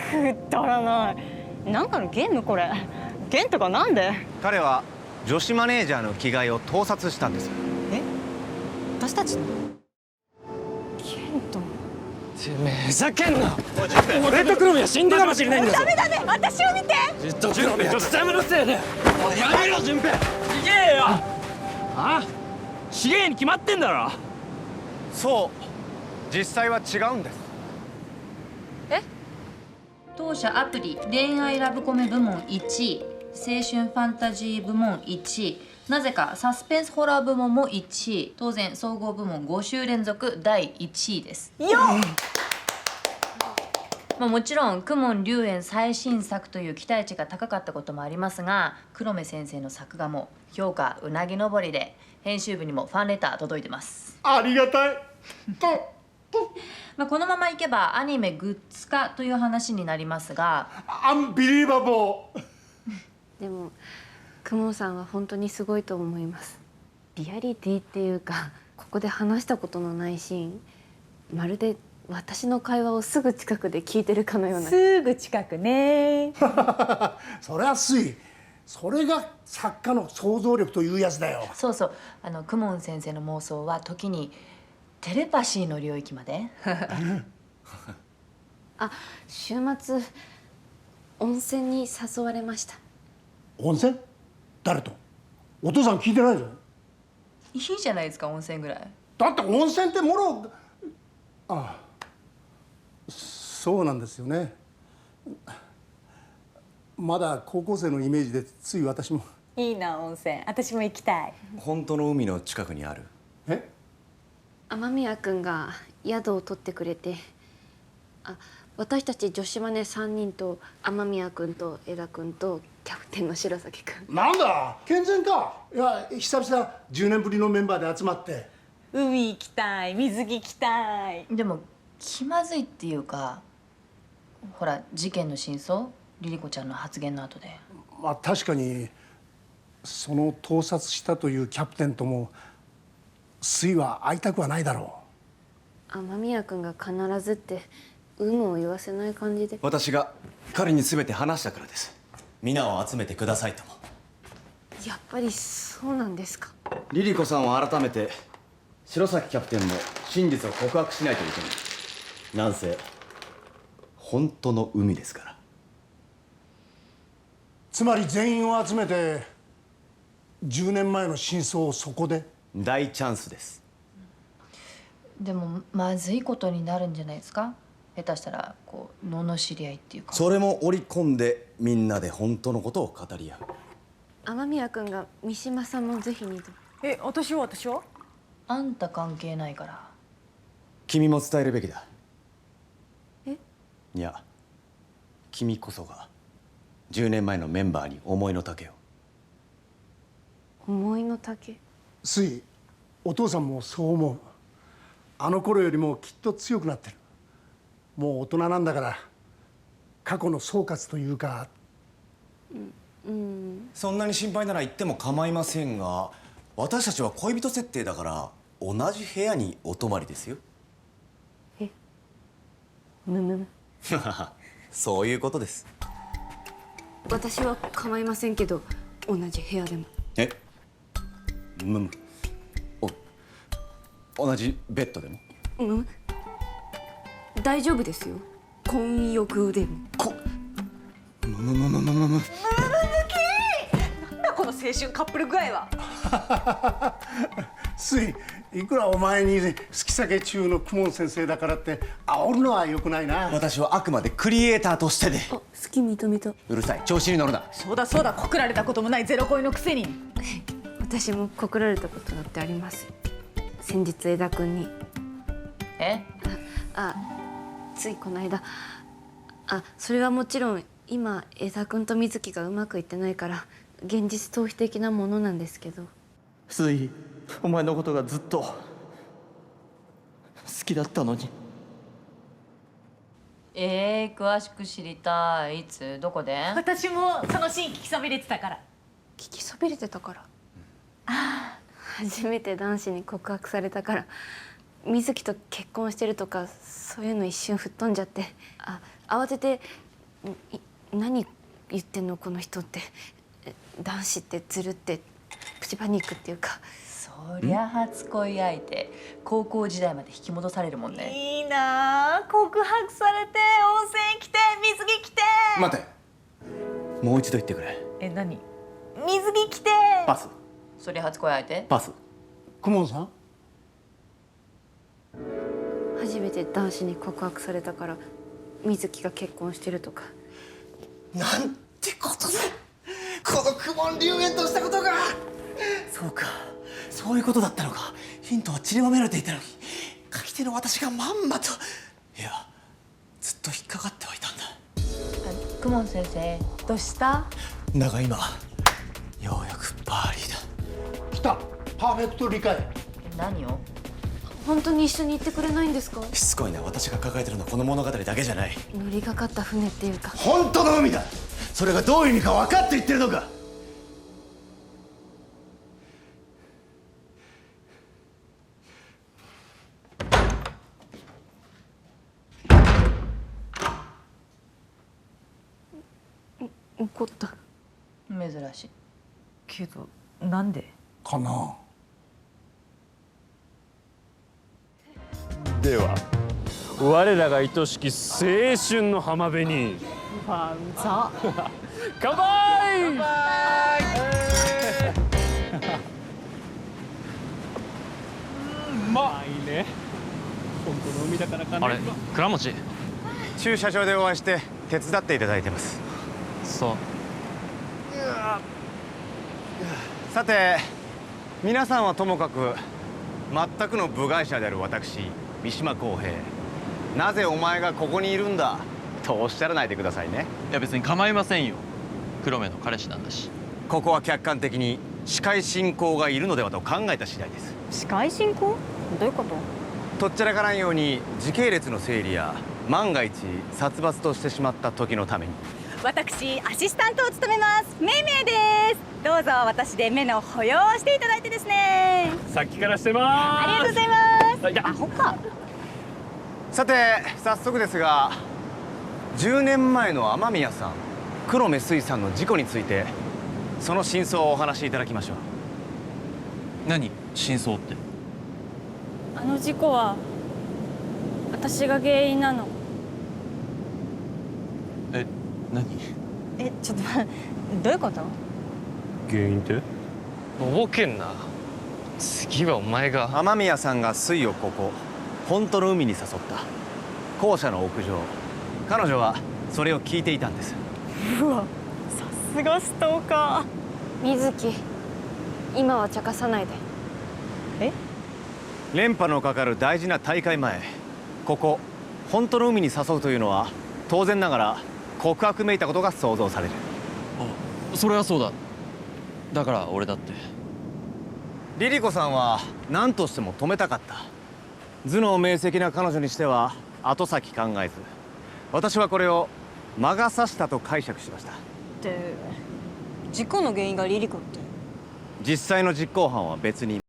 くだらない。なんかのゲームこれ。ゲンとかなんで？彼は女子マネージャーの着替えを盗撮したんです。え？私たちの？ゲンと。てめえふざけんな。俺と黒目は死んでかもしれないんだぞ。ダメダメ、私を見て。ずっと黒目は貴様のせいで。おいやめろ順平。ちげえよ。あ？ちげえに決まってんだろ。そう実際は違うんです。当社アプリ恋愛ラブコメ部門1位、青春ファンタジー部門1位、なぜかサスペンスホラー部門も1位、当然総合部門5週連続第1位です。よっ。もちろん公文龍炎最新作という期待値が高かったこともありますが、黒目先生の作画も評価うなぎ登りで、編集部にもファンレター届いてます。ありがたい。このままいけばアニメグッズ化という話になりますが、アンビリーバボー。でもクモさんは本当にすごいと思います。リアリティっていうか、ここで話したことのないシーン、まるで私の会話をすぐ近くで聞いてるかのような。すぐ近くね。それは推それが作家の想像力というやつだよ。そうそう、公文先生の妄想は時にテレパシーの領域まで。あ、週末温泉に誘われました。温泉？誰と？お父さん聞いてないぞ。いいじゃないですか、温泉ぐらい。だって温泉ってもろ。ああ、そうなんですよね。まだ高校生のイメージでつい私も。いいな温泉、私も行きたい。本当の海の近くにある。え？雨宮くんが宿を取ってくれて、私たち女子マネ3人と雨宮くんと江田くんとキャプテンの白崎くん。なんだ健全か。いや久々10年ぶりのメンバーで集まって。海行きたい、水着行きたい。でも気まずいっていうか、ほら事件の真相、リリコちゃんの発言の後で。まあ確かにその盗撮したというキャプテンとも水は会いたくはないだろ雨宮くんが必ずって有無を言わせない感じで。私が彼に全て話したからです。皆を集めてくださいとも。やっぱりそうなんですか。リリコさんは改めて白崎キャプテンも真実を告白しないといけない。なんせ本当の海ですから。つまり全員を集めて10年前の真相をそこで。大チャンスです。でもまずいことになるんじゃないですか。下手したらこう罵り合いっていうか。それも織り込んでみんなで本当のことを語り合う。雨宮くんが三島さんもぜひにと。私はあんた関係ないから。君も伝えるべきだ。え？いや君こそが10年前のメンバーに思いの丈を。思いの丈。水お父さんもそう思う。あの頃よりもきっと強くなってる。もう大人なんだから過去の総括というか。そんなに心配なら言っても構いませんが、私たちは恋人設定だから同じ部屋にお泊まりですよ。むむむ。そういうことです。私は構いませんけど同じ部屋でも。え？同じベッドでも？大丈夫ですよ。混浴でも。なんだこの青春カップル具合は。水いくらお前に好き避け中の公文先生だからって煽るのはよくないな。私はあくまでクリエイターとしてで。好き認めた。うるさい、調子に乗るな。そうだそうだ、告られたこともないゼロ恋のくせに。私も告られたことだってあります。先日江田くんに。ついこの間。それはもちろん今江田くんと水木がうまくいってないから現実逃避的なものなんですけど。水、お前のことがずっと好きだったのに。詳しく知りたい。いつどこで？私もそのシーン聞きそびれてたから。聞きそびれてたから。初めて男子に告白されたから。水木と結婚してるとかそういうの一瞬吹っ飛んじゃって、慌てて何言ってんのこの人って。男子ってずるってプチパニックっていうか。そりゃ初恋相手、高校時代まで引き戻されるもんね。いいなあ、告白されて温泉来て水着来て。待て、もう一度言ってくれ。何？水着来て。パス。そりゃ初恋相手？パス。公文さん、初めて男子に告白されたから水木が結婚してるとか。なんてことだ、この苦悶流煙としたことが。そうか、そういうことだったのか。ヒントは散りばめられていたのに、書き手の私がまんまと。いや、ずっと引っかかってはいたんだ。公文先生、どうした？だが今ようやくバーリーだ。来た。パーフェクト理解。何を？本当に一緒に行ってくれないんですか？しつこいな。私が抱えてるのはこの物語だけじゃない。乗りかかった船っていうか。本当の海だ。それがどういう意味か分かって言ってるのか。怒った。珍しいけどなんでかな。では我らが愛しき青春の浜辺に万座。乾杯。まあいいね。本当の海だからかね。あれ、倉持。駐車場でお会いして手伝っていただいてます。そう。さて、皆さんはともかく全くの部外者である私三島公平、なぜお前がここにいるんだとおっしゃらないでくださいね。いや別に構いませんよ。黒目の彼氏なんだし。ここは客観的に司会進行がいるのではと考えた次第です。司会進行？どういうこと？とっちゃらからんように時系列の整理や万が一殺伐としてしまった時のために。私アシスタントを務めますめいめいです。どうぞ私で目の保養をしていただいてですね。さっきからしてまありがとうございます。アホか。さて早速ですが、10年前の雨宮さん、黒目水産の事故についてその真相をお話しいただきましょう。何？真相って。あの事故は私が原因なの。え、何？ちょっと待って、どういうこと？原因ってとぼけんな。次はお前が。雨宮さんが水をここ本当の海に誘った校舎の屋上、彼女はそれを聞いていたんです。うわ、さすがストーカー。水木、今は茶化さないで。連覇のかかる大事な大会前、ここ本当の海に誘うというのは当然ながら告白めいたことが想像される。あ、それはそうだ。だから俺だって。リリ子さんは何としても止めたかった。頭脳明晰な彼女にしては後先考えず、私はこれを魔が差したと解釈しました。って事故の原因がリリコって。実際の実行犯は別に。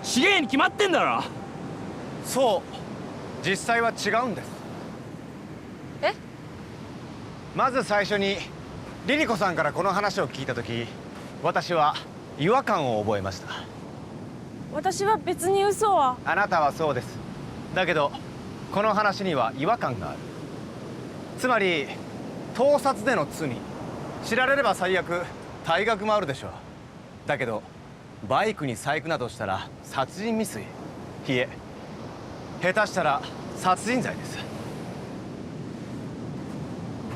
資源に決まってんだろ。そう実際は違うんです。まず最初にリリ子さんからこの話を聞いた時、私は違和感を覚えました。私は別に嘘は。あなたはそうです。だけどこの話には違和感がある。つまり盗撮での罪、知られれば最悪退学もあるでしょう。だけどバイクに細工などしたら殺人未遂、いえ下手したら殺人罪です。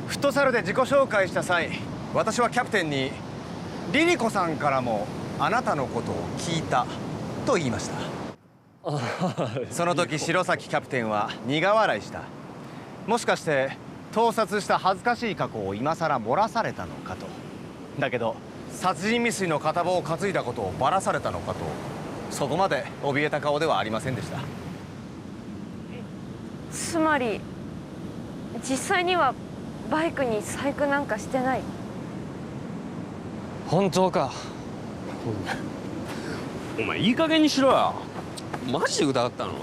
フットサルで自己紹介した際、私はキャプテンにリリコさんからもあなたのことを聞いたと言いました。その時白崎キャプテンは苦笑いした。もしかして盗撮した恥ずかしい過去を今さら漏らされたのかと。だけど殺人未遂の片棒を担いだことをばらされたのかと、そこまで怯えた顔ではありませんでした。つまり実際にはバイクに細工なんかしてない。本当か。お前いい加減にしろよ。マジで疑ったの？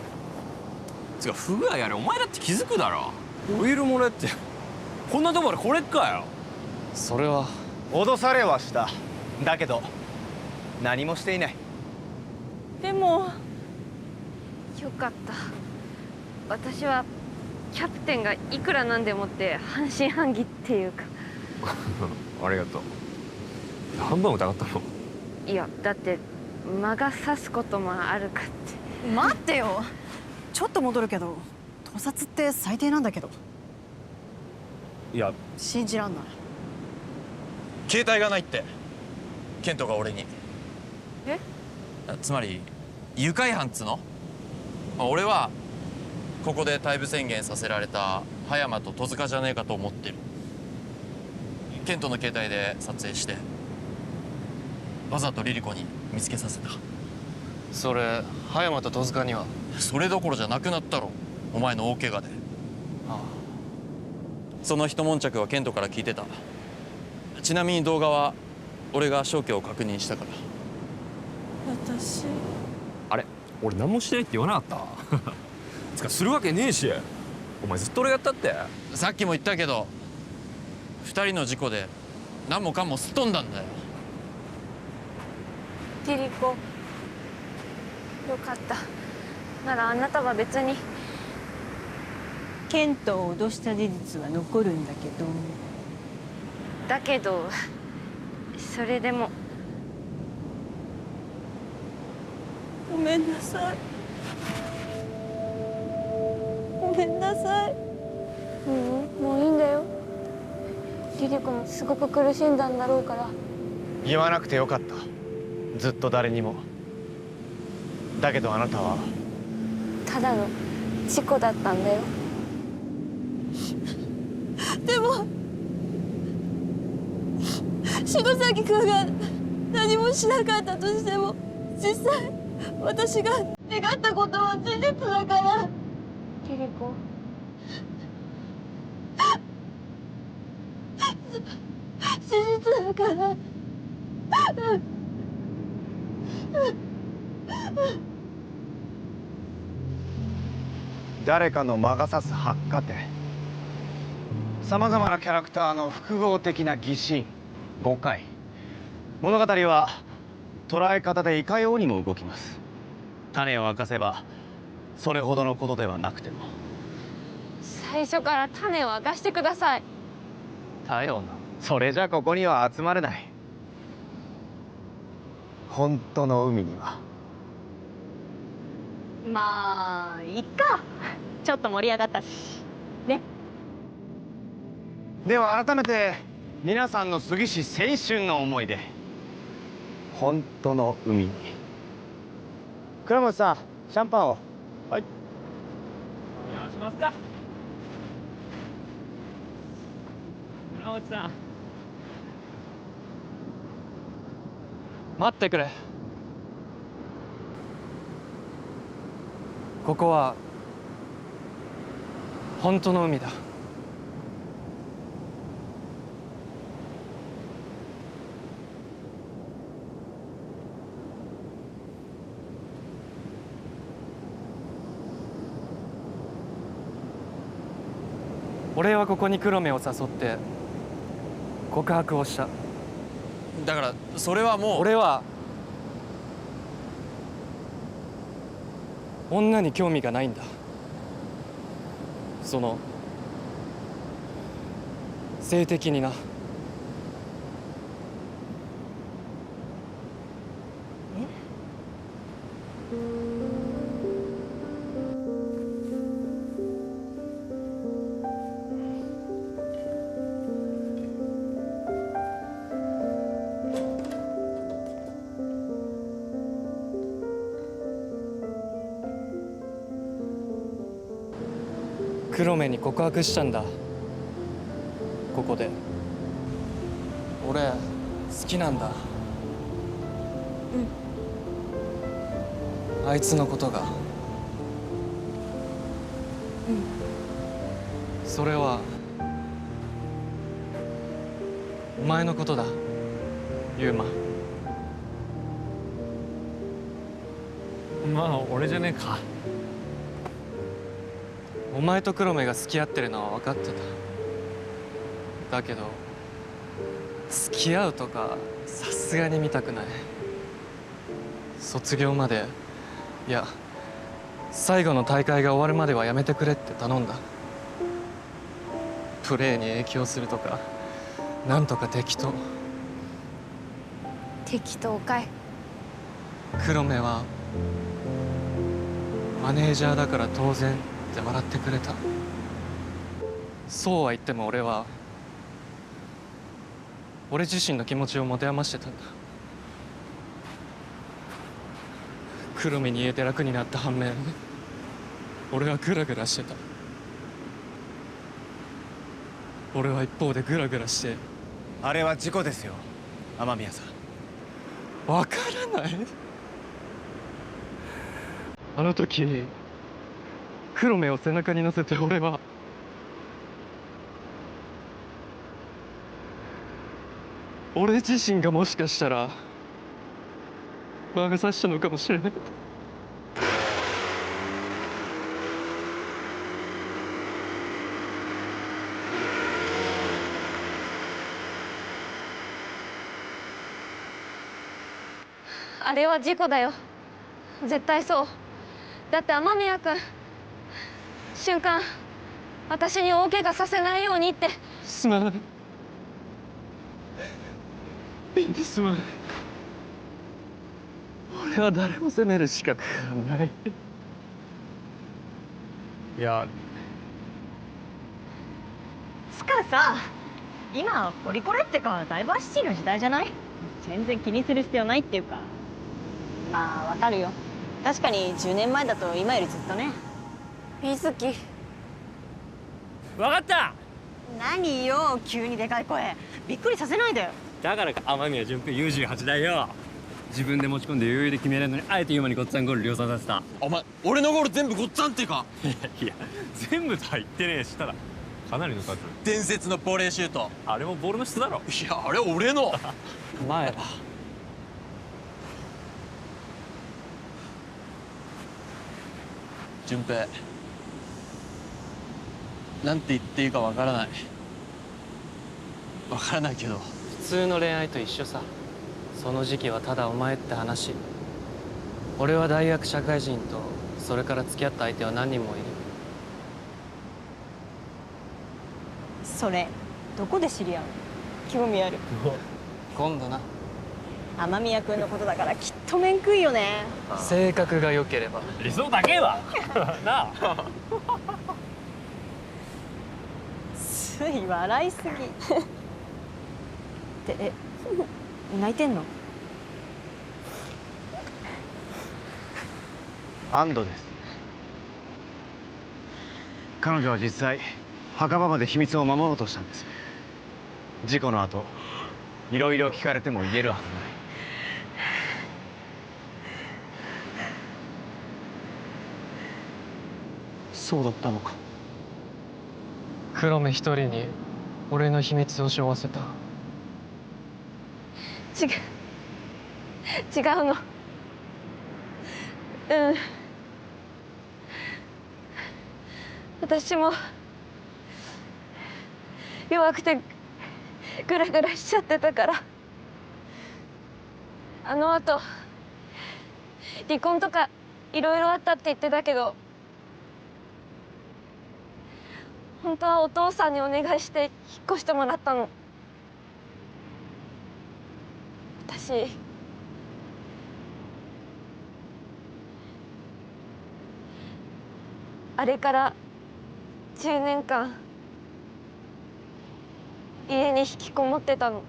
つか不具合あれお前だって気づくだろ。オイル漏れってこんなところでこれっかよ。それは脅されはした。だけど何もしていない。でもよかった。私はキャプテンがいくらなんでもって半信半疑っていうか。ありがとう。半分疑ったの？いやだって魔が差すこともあるかって。待ってよ。ちょっと戻るけど、盗撮って最低なんだけど。いや信じらんない。携帯がないってケントが俺に。え？つまり愉快犯っつの、俺はここで退部宣言させられた葉山と戸塚じゃねえかと思ってる。ケントの携帯で撮影してわざとリリコに見つけさせた。それ葉山と戸塚には？それどころじゃなくなったろ、お前の大怪我で。その一悶着はケントから聞いてた。ちなみに動画は俺が消去を確認したから。私あれ俺何もしてないって言わなかったつかするわけねえし、お前ずっと俺がやったって。さっきも言ったけど2人の事故で何もかんもすっ飛んだんだよ。リリコよかった。ならあなたは別に。ケントを脅した事実は残るんだけど。だけどそれでも。ごめんなさい。ごめんなさい。もういいんだよ。リリコもすごく苦しんだんだろうから。言わなくてよかった。ずっと誰にも。だけどあなたはただの事故だったんだよ。でも篠崎君が何もしなかったとしても、実際私が願ったことは事実だから。リリコ事実だから。誰かの魔が差す発火点、さまざまなキャラクターの複合的な疑心誤解、物語は捉え方でいかようにも動きます。種を明かせばそれほどのことではなくても。最初から種を明かしてください。だよな。それじゃここには集まれない。本当の海には。まあいっか。ちょっと盛り上がったしね。では改めて皆さんの杉氏青春の思い出、本当の海に。倉本さん、シャンパンを。はい。お願いしますか。村内さん待ってくれ。ここは本当の海だ。俺はここに黒目を誘って告白をした。だからそれはもう。俺は女に興味がないんだ。その性的にな。黒目に告白したんだ、ここで。俺好きなんだ。あいつのことが。それはお前のことだ、ユウマ。まあ俺じゃねえか。お前と黒目が付き合ってるのは分かってた。だけど付き合うとかさすがに見たくない。卒業まで、いや最後の大会が終わるまではやめてくれって頼んだ。プレーに影響するとかなんとか適当。適当かい。黒目はマネージャーだから当然って笑ってくれた。そうは言っても俺は俺自身の気持ちを持て余してたんだ。黒目に言えて楽になった反面、俺はグラグラしてた。俺は一方でグラグラして。あれは事故ですよ、雨宮さん。わからない。あの時黒目を背中に乗せて俺は俺自身がもしかしたら魔が差したのかもしれない。あれは事故だよ。絶対そう。だって雨宮君、瞬間私に大怪我させないようにって。すまない。みんなすまない。俺は誰も責める資格がない。いやつかさ、今ポリコレってかダイバーシティの時代じゃない？全然気にする必要ないっていうか。まあわかるよ。確かに10年前だと今よりずっとね。水木。分かった。何よ急にでかい声。びっくりさせないでよ。だからか雨宮純平 U18 だよ。自分で持ち込んで余裕で決めれるのにあえて今にごっつぁんゴール量産させた。お前俺のゴール全部ごっつぁんってか。いや全部とは言ってねえ。したらかなりの数。伝説のボレーシュート。あれもボールの質だろ。いやあれ俺の。前だ。純平、なんて言っていいかわからない。わからないけど。普通の恋愛と一緒さ。その時期はただお前って話。俺は大学社会人と、それから付き合った相手は何人もいる。それどこで知り合うの？興味ある。今度な。雨宮君のことだからきっと面食いよね。性格が良ければ。理想だけはなあ。つい笑いすぎ。って泣いてんの？安堵です。彼女は実際墓場まで秘密を守ろうとしたんです。事故の後いろいろ聞かれても言えるはずない。そうだったのか。黒目一人に俺の秘密を背負わせた。違うの。私も弱くてグラグラしちゃってたから。あの後離婚とかいろいろあったって言ってたけど、本当はお父さんにお願いして引っ越してもらったの。私あれから10年間家に引きこもってたの。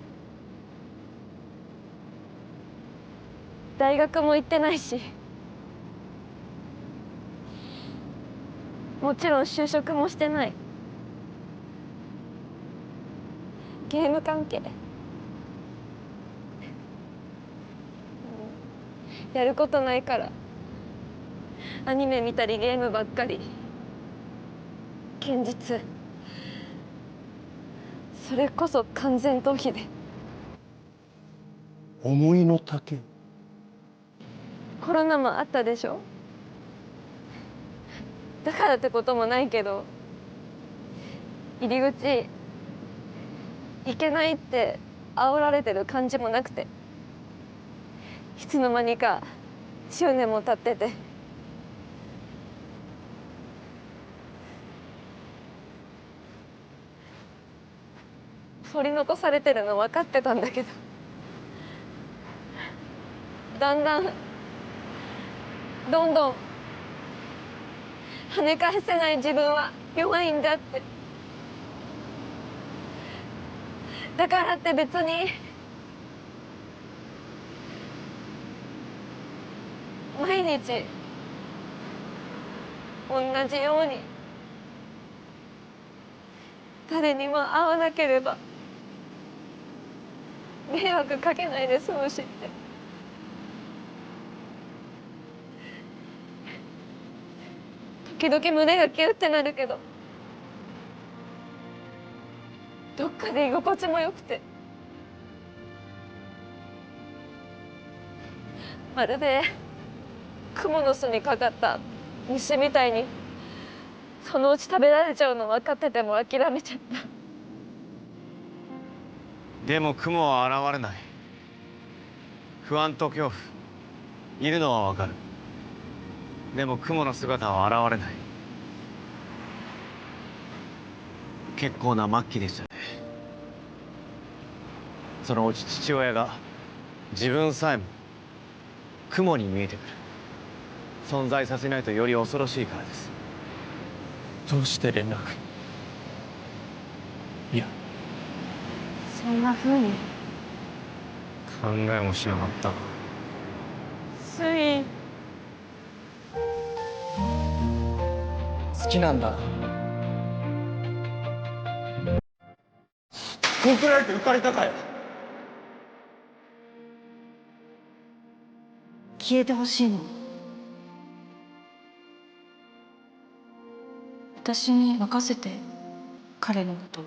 大学も行ってないし、もちろん就職もしてない。ゲーム関係やることないからアニメ見たりゲームばっかり。現実それこそ完全逃避で。思いの丈。コロナもあったでしょ。だからってこともないけど、入り口行けないって煽られてる感じもなくて、いつの間にか10年も経ってて。取り残されてるの分かってたんだけど、だんだんどんどん跳ね返せない自分は弱いんだって。だからって別に毎日同じように誰にも会わなければ迷惑かけないで済むしって。時々胸がキュッてなるけど、どっかで居心地も良くて、まるで蜘蛛の巣にかかった虫みたいにそのうち食べられちゃうの分かってても諦めちゃった。でも雲は現れない。不安と恐怖いるのはわかる。でも雲の姿は現れない。結構な末期でしたね。そのうち父親が自分さえも雲に見えてくる。存在させないとより恐ろしいからです。どうして連絡？いや、そんな風に考えもしなかった。スイ好きなんだ。告られて浮かれたかよ。消えてほしいの。私に任せて、彼のことを。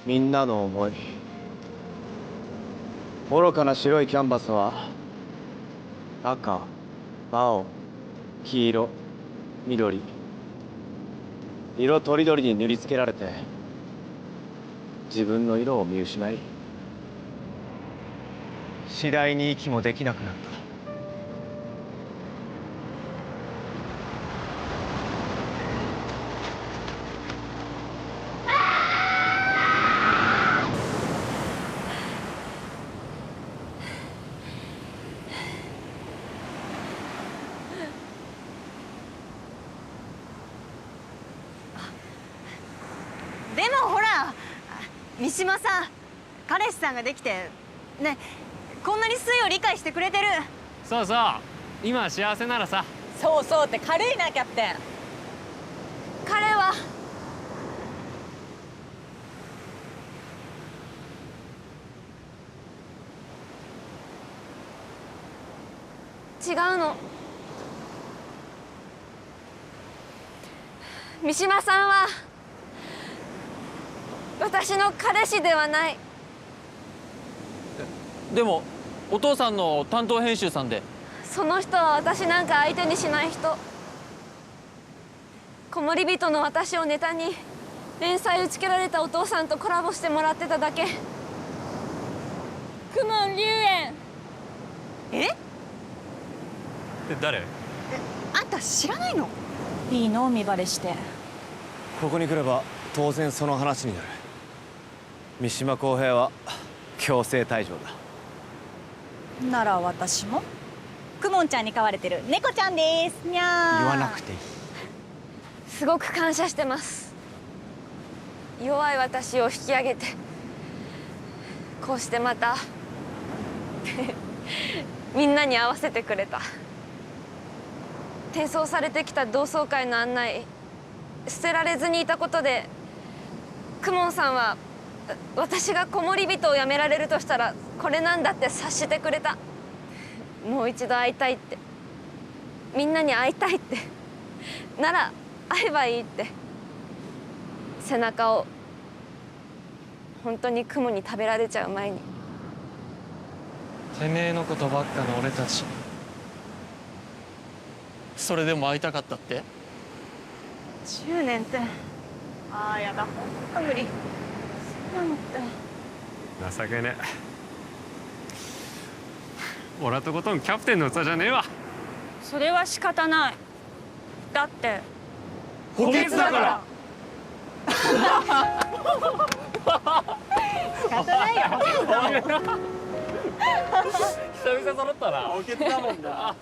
みんなの思い。愚かな白いキャンバスは赤、青、黄色、緑、色とりどりに塗りつけられて自分の色を見失い、次第に息もできなくなった。でもほら、三島さん、彼氏さんができてね、こんなにスイを理解してくれてる。そうそう、今は幸せならさ。そうそうって軽いな、キャプテン。彼は違うの。三島さんは私の彼氏ではない。でもお父さんの担当編集さんで。その人は私なんか相手にしない人。子守人の私をネタに連載打ち切られたお父さんとコラボしてもらってただけ。公文龍炎。え？誰？あんた知らないの？いいの見バレして。ここに来れば当然その話になる。三島公平は強制退場だ。なら私もくもんちゃんに飼われてる猫ちゃんです。にゃー。言わなくていい。すごく感謝してます。弱い私を引き上げてこうしてまたみんなに合わせてくれた。転送されてきた同窓会の案内捨てられずにいたことで公文さんは私が子守人を辞められるとしたらこれなんだって察してくれた。もう一度会いたいって、みんなに会いたいって、なら会えばいいって。背中を本当に雲に食べられちゃう前に。てめえのことばっかの俺たち、それでも会いたかったって？ 10年って。ああやだ、ほんと無理。そんなのって。情けねえ。俺はとことんキャプテンの器じゃねえわ。それは仕方ない。だって補欠だから。仕方ないよ。久々揃ったな。補欠だもんな。